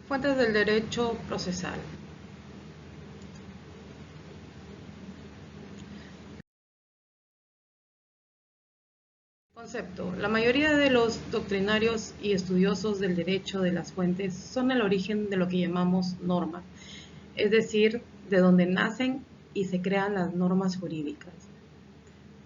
Fuentes del derecho procesal. Concepto. La mayoría de los doctrinarios y estudiosos del derecho de las fuentes son el origen de lo que llamamos normas, es decir, de donde nacen y se crean las normas jurídicas.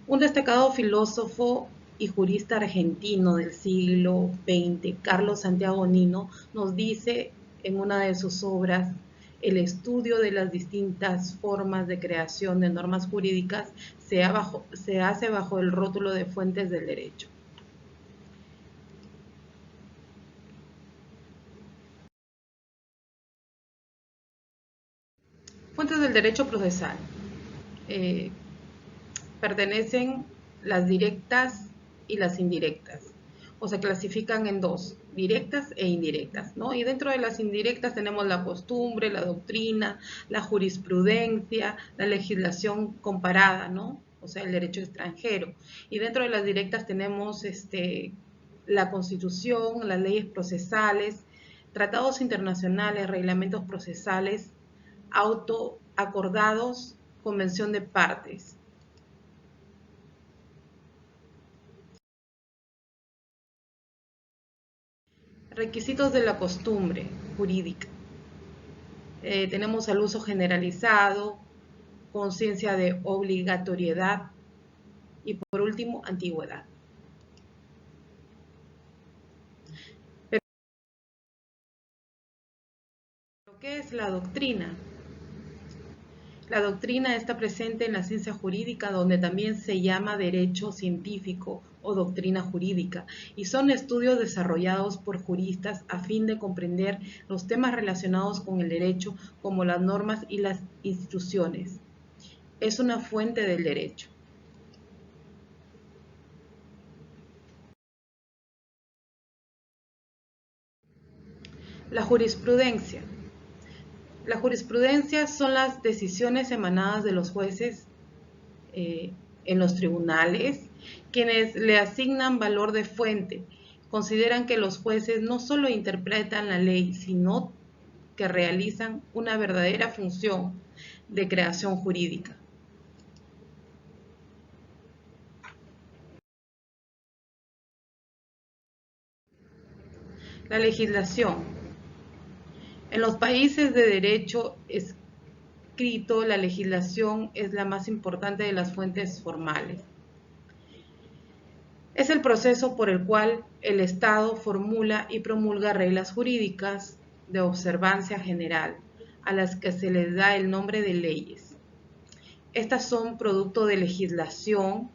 Un destacado filósofo y jurista argentino del siglo XX, Carlos Santiago Nino, nos dice en una de sus obras: el estudio de las distintas formas de creación de normas jurídicas se hace bajo el rótulo de fuentes del derecho. Fuentes del derecho procesal. Eh, Pertenecen las directas y las indirectas, o se clasifican en dos: directas e indirectas, ¿no? Y dentro de las indirectas tenemos la costumbre, la doctrina, la jurisprudencia, la legislación comparada, ¿no? O sea, el derecho extranjero. Y dentro de las directas tenemos la Constitución, las leyes procesales, tratados internacionales, reglamentos procesales, autoacordados, convención de partes. Requisitos de la costumbre jurídica. Tenemos el uso generalizado, conciencia de obligatoriedad y, por último, antigüedad. Pero, ¿qué es la doctrina? La doctrina está presente en la ciencia jurídica, donde también se llama derecho científico o doctrina jurídica, y son estudios desarrollados por juristas a fin de comprender los temas relacionados con el derecho, como las normas y las instituciones. Es una fuente del derecho. La jurisprudencia. La jurisprudencia son las decisiones emanadas de los jueces en los tribunales, quienes le asignan valor de fuente. Consideran que los jueces no solo interpretan la ley, sino que realizan una verdadera función de creación jurídica. La legislación. En los países de derecho escrito, la legislación es la más importante de las fuentes formales. Es el proceso por el cual el Estado formula y promulga reglas jurídicas de observancia general, a las que se les da el nombre de leyes. Estas son producto de legislación.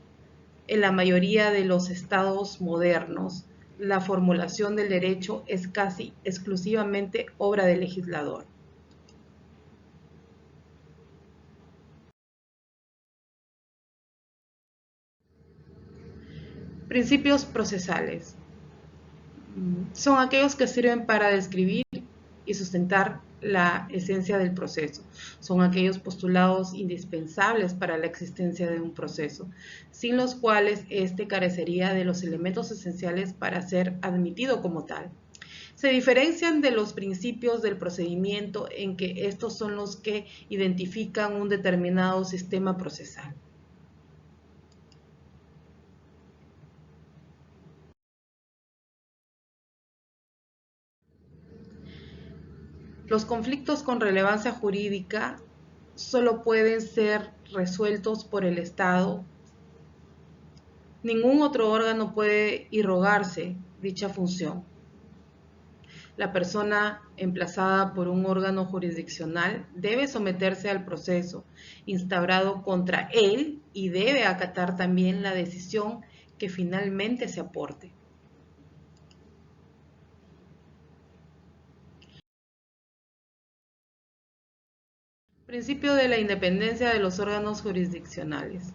En la mayoría de los estados modernos, la formulación del derecho es casi exclusivamente obra del legislador. Principios procesales. Son aquellos que sirven para describir y sustentar la esencia del proceso. Son aquellos postulados indispensables para la existencia de un proceso, sin los cuales éste carecería de los elementos esenciales para ser admitido como tal. Se diferencian de los principios del procedimiento en que estos son los que identifican un determinado sistema procesal. Los conflictos con relevancia jurídica solo pueden ser resueltos por el Estado. Ningún otro órgano puede irrogarse dicha función. La persona emplazada por un órgano jurisdiccional debe someterse al proceso instaurado contra él y debe acatar también la decisión que finalmente se aporte. Principio de la independencia de los órganos jurisdiccionales.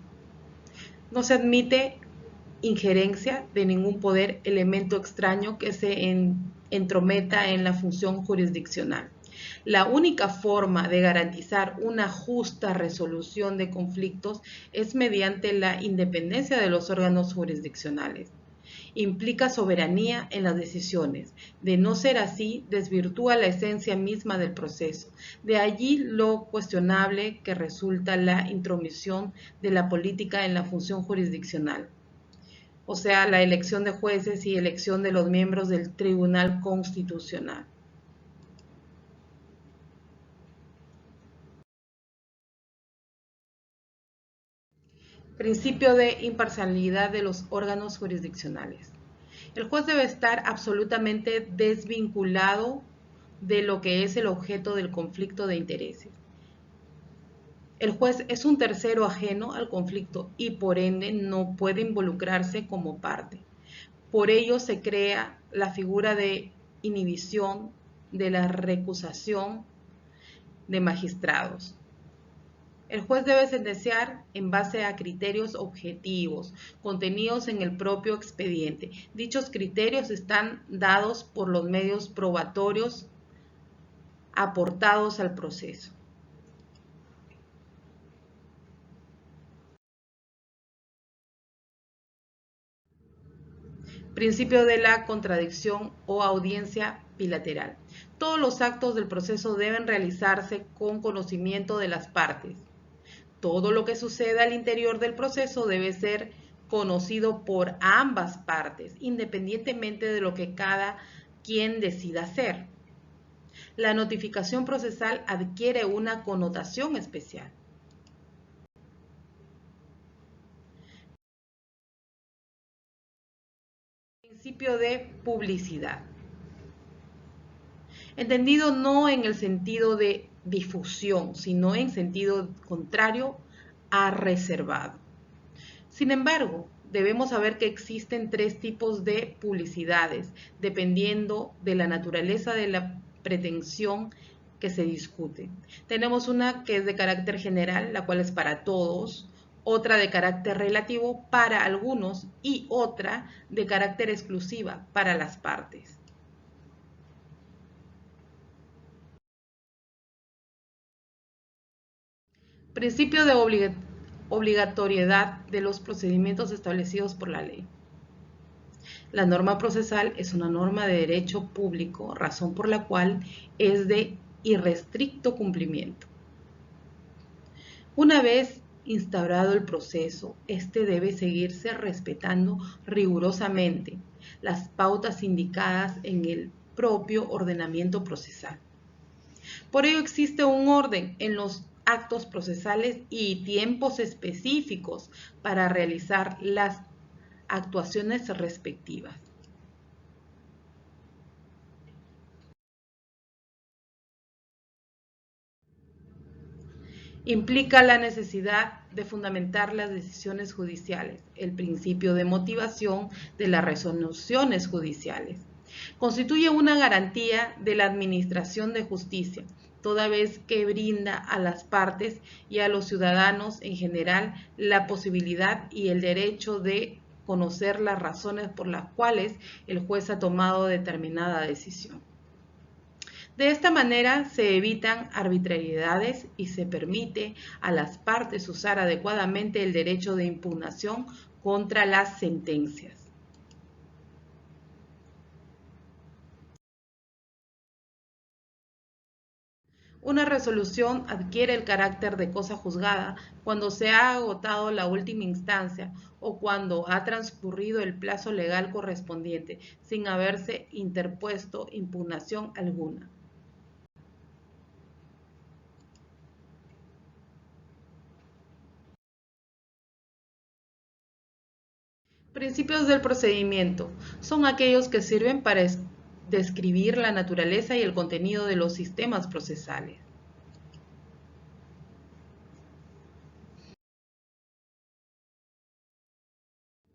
No se admite injerencia de ningún poder, elemento extraño que se entrometa en la función jurisdiccional. La única forma de garantizar una justa resolución de conflictos es mediante la independencia de los órganos jurisdiccionales. implica soberanía en las decisiones. De no ser así, desvirtúa la esencia misma del proceso. De allí lo cuestionable que resulta la intromisión de la política en la función jurisdiccional, o sea, la elección de jueces y elección de los miembros del Tribunal Constitucional. Principio de imparcialidad de los órganos jurisdiccionales. El juez debe estar absolutamente desvinculado de lo que es el objeto del conflicto de intereses. El juez es un tercero ajeno al conflicto y por ende no puede involucrarse como parte. Por ello se crea la figura de inhibición de la recusación de magistrados. El juez debe sentenciar en base a criterios objetivos contenidos en el propio expediente. Dichos criterios están dados por los medios probatorios aportados al proceso. Principio de la contradicción o audiencia bilateral. Todos los actos del proceso deben realizarse con conocimiento de las partes. Todo lo que suceda al interior del proceso debe ser conocido por ambas partes, independientemente de lo que cada quien decida hacer. La notificación procesal adquiere una connotación especial. Principio de publicidad. Entendido no en el sentido de difusión, sino en sentido contrario a reservado. Sin embargo, debemos saber que existen tres tipos de publicidades, dependiendo de la naturaleza de la pretensión que se discute. Tenemos una que es de carácter general, la cual es para todos, otra de carácter relativo para algunos y otra de carácter exclusiva para las partes. Principio de obligatoriedad de los procedimientos establecidos por la ley. La norma procesal es una norma de derecho público, razón por la cual es de irrestricto cumplimiento. Una vez instaurado el proceso, este debe seguirse respetando rigurosamente las pautas indicadas en el propio ordenamiento procesal. Por ello existe un orden en los actos procesales y tiempos específicos para realizar las actuaciones respectivas. Implica la necesidad de fundamentar las decisiones judiciales, el principio de motivación de las resoluciones judiciales. Constituye una garantía de la administración de justicia, toda vez que brinda a las partes y a los ciudadanos en general la posibilidad y el derecho de conocer las razones por las cuales el juez ha tomado determinada decisión. De esta manera se evitan arbitrariedades y se permite a las partes usar adecuadamente el derecho de impugnación contra las sentencias. Una resolución adquiere el carácter de cosa juzgada cuando se ha agotado la última instancia o cuando ha transcurrido el plazo legal correspondiente sin haberse interpuesto impugnación alguna. Principios del procedimiento son aquellos que sirven para describir la naturaleza y el contenido de los sistemas procesales.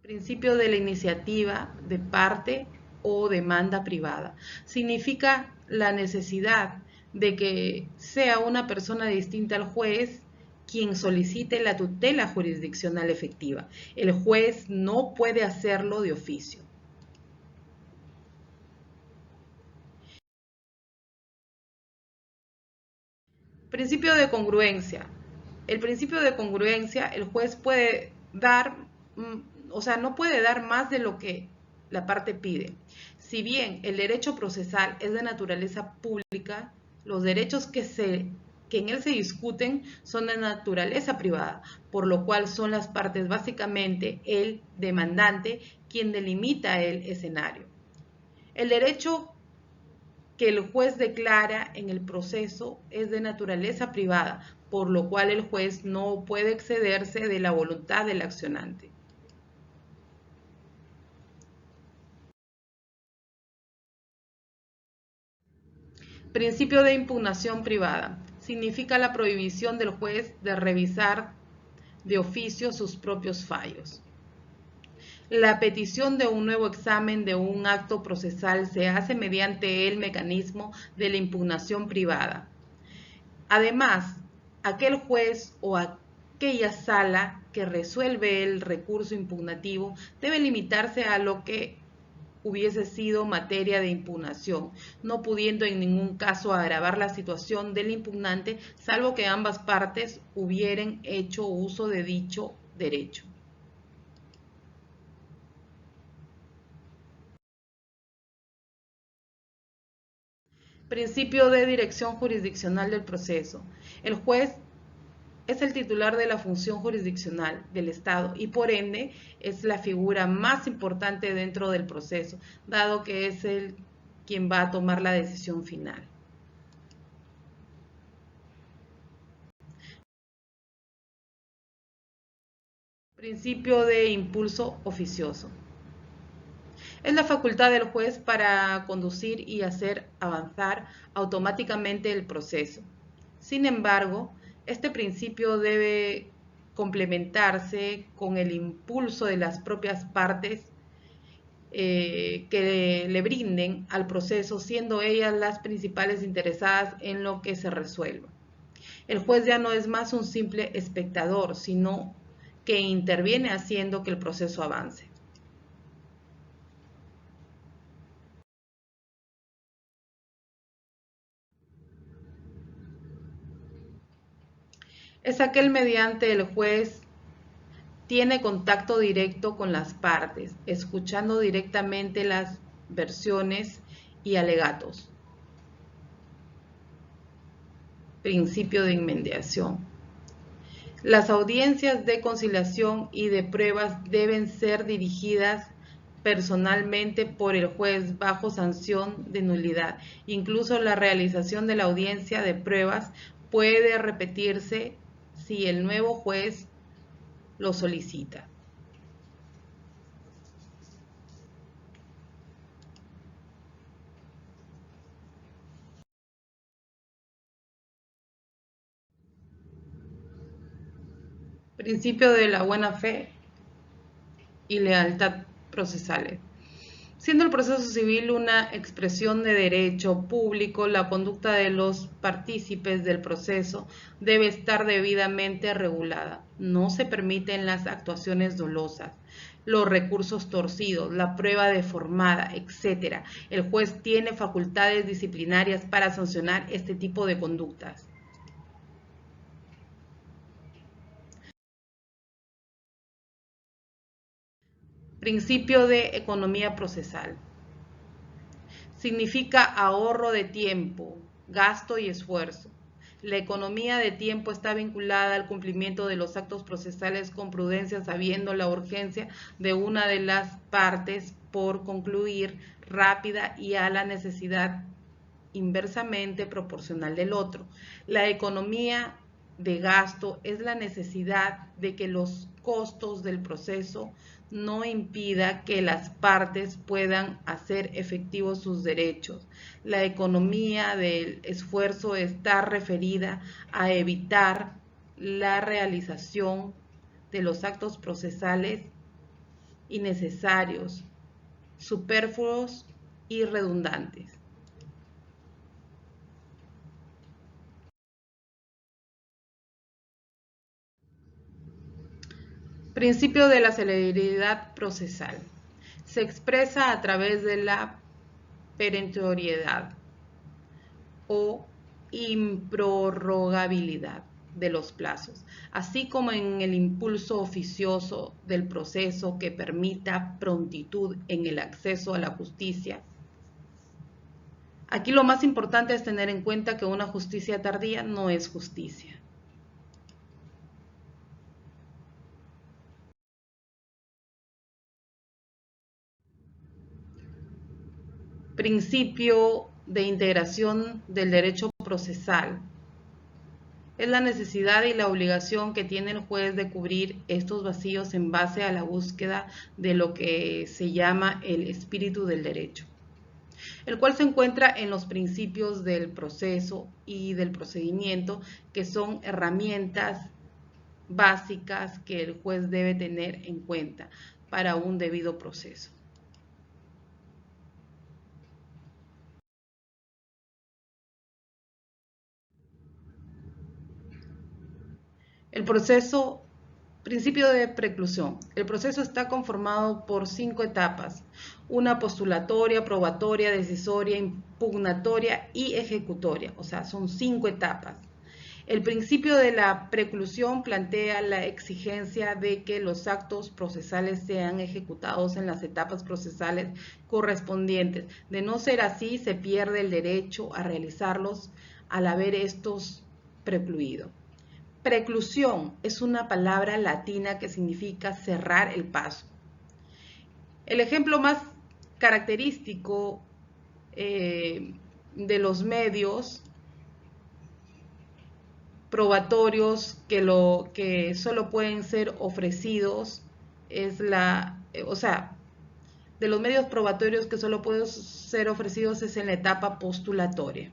Principio de la iniciativa de parte o demanda privada. Significa la necesidad de que sea una persona distinta al juez quien solicite la tutela jurisdiccional efectiva. El juez no puede hacerlo de oficio. Principio de congruencia. El principio de congruencia, el juez puede dar, no puede dar más de lo que la parte pide. Si bien el derecho procesal es de naturaleza pública, los derechos que en él se discuten son de naturaleza privada, por lo cual son las partes básicamente el demandante quien delimita el escenario. El derecho que el juez declara en el proceso es de naturaleza privada, por lo cual el juez no puede excederse de la voluntad del accionante. Principio de impugnación privada. Significa la prohibición del juez de revisar de oficio sus propios fallos. La petición de un nuevo examen de un acto procesal se hace mediante el mecanismo de la impugnación privada. Además, aquel juez o aquella sala que resuelve el recurso impugnativo debe limitarse a lo que hubiese sido materia de impugnación, no pudiendo en ningún caso agravar la situación del impugnante, salvo que ambas partes hubieran hecho uso de dicho derecho. Principio de dirección jurisdiccional del proceso. El juez es el titular de la función jurisdiccional del Estado y por ende es la figura más importante dentro del proceso, dado que es quien va a tomar la decisión final. Principio de impulso oficioso. Es la facultad del juez para conducir y hacer avanzar automáticamente el proceso. Sin embargo, este principio debe complementarse con el impulso de las propias partes que le brinden al proceso, siendo ellas las principales interesadas en lo que se resuelva. El juez ya no es más un simple espectador, sino que interviene haciendo que el proceso avance. Es aquel mediante el juez tiene contacto directo con las partes, escuchando directamente las versiones y alegatos. Principio de inmediación. Las audiencias de conciliación y de pruebas deben ser dirigidas personalmente por el juez bajo sanción de nulidad. Incluso la realización de la audiencia de pruebas puede repetirse si el nuevo juez lo solicita. Principio de la buena fe y lealtad procesales. Siendo el proceso civil una expresión de derecho público, la conducta de los partícipes del proceso debe estar debidamente regulada. No se permiten las actuaciones dolosas, los recursos torcidos, la prueba deformada, etc. El juez tiene facultades disciplinarias para sancionar este tipo de conductas. Principio de economía procesal. Significa ahorro de tiempo, gasto y esfuerzo. La economía de tiempo está vinculada al cumplimiento de los actos procesales con prudencia, sabiendo la urgencia de una de las partes por concluir rápida y a la necesidad inversamente proporcional del otro. La economía de gasto es la necesidad de que los costos del proceso no impida que las partes puedan hacer efectivos sus derechos. La economía del esfuerzo está referida a evitar la realización de los actos procesales innecesarios, superfluos y redundantes. Principio de la celeridad procesal. Se expresa a través de la perentoriedad o improrrogabilidad. de los plazos, así como en el impulso oficioso del proceso que permita prontitud en el acceso a la justicia. Aquí lo más importante es tener en cuenta que una justicia tardía no es justicia. Principio de integración del derecho procesal. Es la necesidad y la obligación que tiene el juez de cubrir estos vacíos en base a la búsqueda de lo que se llama el espíritu del derecho, el cual se encuentra en los principios del proceso y del procedimiento, que son herramientas básicas que el juez debe tener en cuenta para un debido proceso. El proceso, principio de preclusión. El proceso está conformado por 5 etapas: una postulatoria, probatoria, decisoria, impugnatoria y ejecutoria. O sea, son 5 etapas. El principio de la preclusión plantea la exigencia de que los actos procesales sean ejecutados en las etapas procesales correspondientes. De no ser así, se pierde el derecho a realizarlos al haber estos precluido. Preclusión es una palabra latina que significa cerrar el paso. El ejemplo más característico de los medios probatorios que solo pueden ser ofrecidos es de los medios probatorios que solo pueden ser ofrecidos es en la etapa postulatoria.